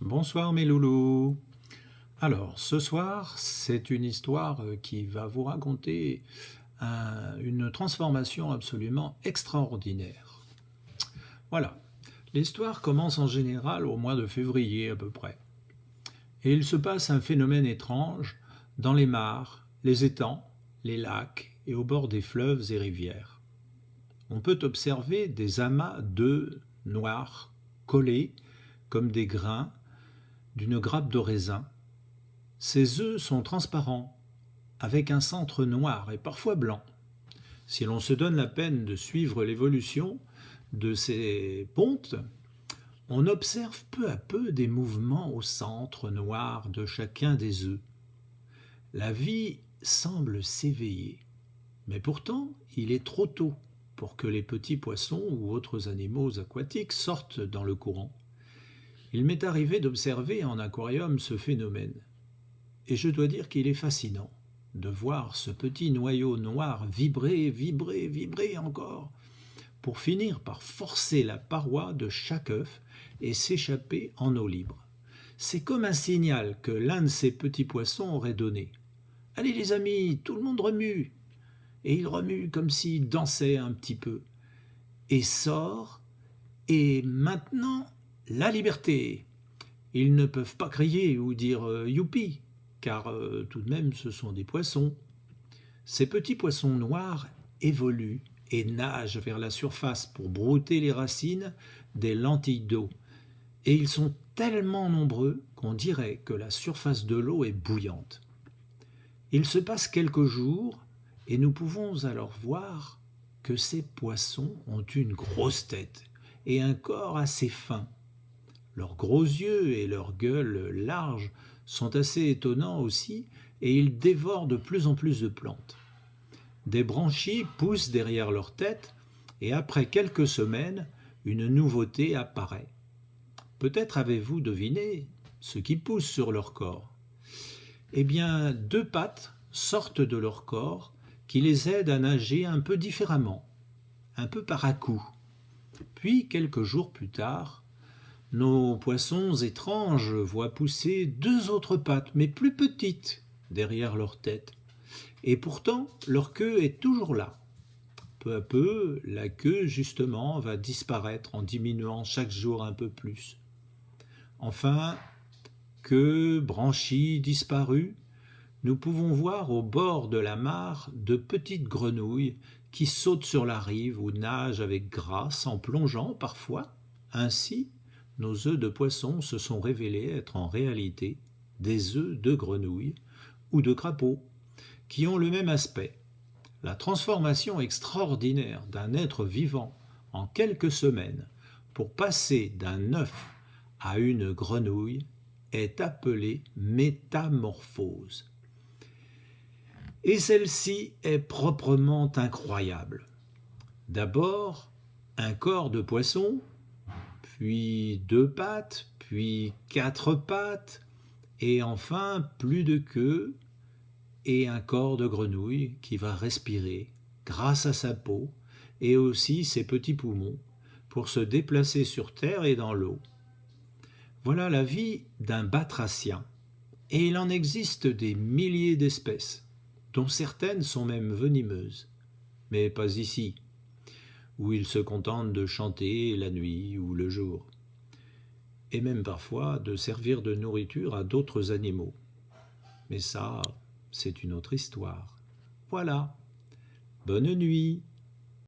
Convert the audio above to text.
Bonsoir mes loulous. Alors, ce soir, c'est une histoire qui va vous raconter une transformation absolument extraordinaire. Voilà, l'histoire commence en général au mois de février à peu près. Et il se passe un phénomène étrange dans les mares, les étangs, les lacs et au bord des fleuves et rivières. On peut observer des amas d'œufs noirs collés comme des grains d'une grappe de raisin. Ces œufs sont transparents, avec un centre noir et parfois blanc. Si l'on se donne la peine de suivre l'évolution de ces pontes, on observe peu à peu des mouvements au centre noir de chacun des œufs. La vie semble s'éveiller, mais pourtant il est trop tôt pour que les petits poissons ou autres animaux aquatiques sortent dans le courant. Il m'est arrivé d'observer en aquarium ce phénomène, et je dois dire qu'il est fascinant de voir ce petit noyau noir vibrer, vibrer, vibrer encore, pour finir par forcer la paroi de chaque œuf et s'échapper en eau libre. C'est comme un signal que l'un de ces petits poissons aurait donné. « Allez les amis, tout le monde remue !» Et il remue comme s'il dansait un petit peu, et sort, et maintenant, la liberté. Ils ne peuvent pas crier ou dire youpi, car tout de même ce sont des poissons. Ces petits poissons noirs évoluent et nagent vers la surface pour brouter les racines des lentilles d'eau. Et ils sont tellement nombreux qu'on dirait que la surface de l'eau est bouillante. Il se passe quelques jours et nous pouvons alors voir que ces poissons ont une grosse tête et un corps assez fin. Leurs gros yeux et leurs gueules larges sont assez étonnants aussi et ils dévorent de plus en plus de plantes. Des branchies poussent derrière leur tête et après quelques semaines, une nouveauté apparaît. Peut-être avez-vous deviné ce qui pousse sur leur corps. Eh bien, deux pattes sortent de leur corps qui les aident à nager un peu différemment, un peu par à-coups. Puis, quelques jours plus tard, nos poissons étranges voient pousser deux autres pattes, mais plus petites, derrière leur tête. Et pourtant, leur queue est toujours là. Peu à peu, la queue, justement, va disparaître en diminuant chaque jour un peu plus. Enfin, queue, branchies disparues, nous pouvons voir au bord de la mare de petites grenouilles qui sautent sur la rive ou nagent avec grâce en plongeant parfois. Ainsi, nos œufs de poisson se sont révélés être en réalité des œufs de grenouilles ou de crapauds qui ont le même aspect. La transformation extraordinaire d'un être vivant en quelques semaines pour passer d'un œuf à une grenouille est appelée métamorphose. Et celle-ci est proprement incroyable. D'abord, un corps de poisson, puis deux pattes, puis quatre pattes, et enfin plus de queue et un corps de grenouille qui va respirer grâce à sa peau et aussi ses petits poumons pour se déplacer sur terre et dans l'eau. Voilà la vie d'un batracien, et il en existe des milliers d'espèces, dont certaines sont même venimeuses, mais pas ici, où ils se contentent de chanter la nuit ou le jour, et même parfois de servir de nourriture à d'autres animaux. Mais ça, c'est une autre histoire. Voilà, bonne nuit.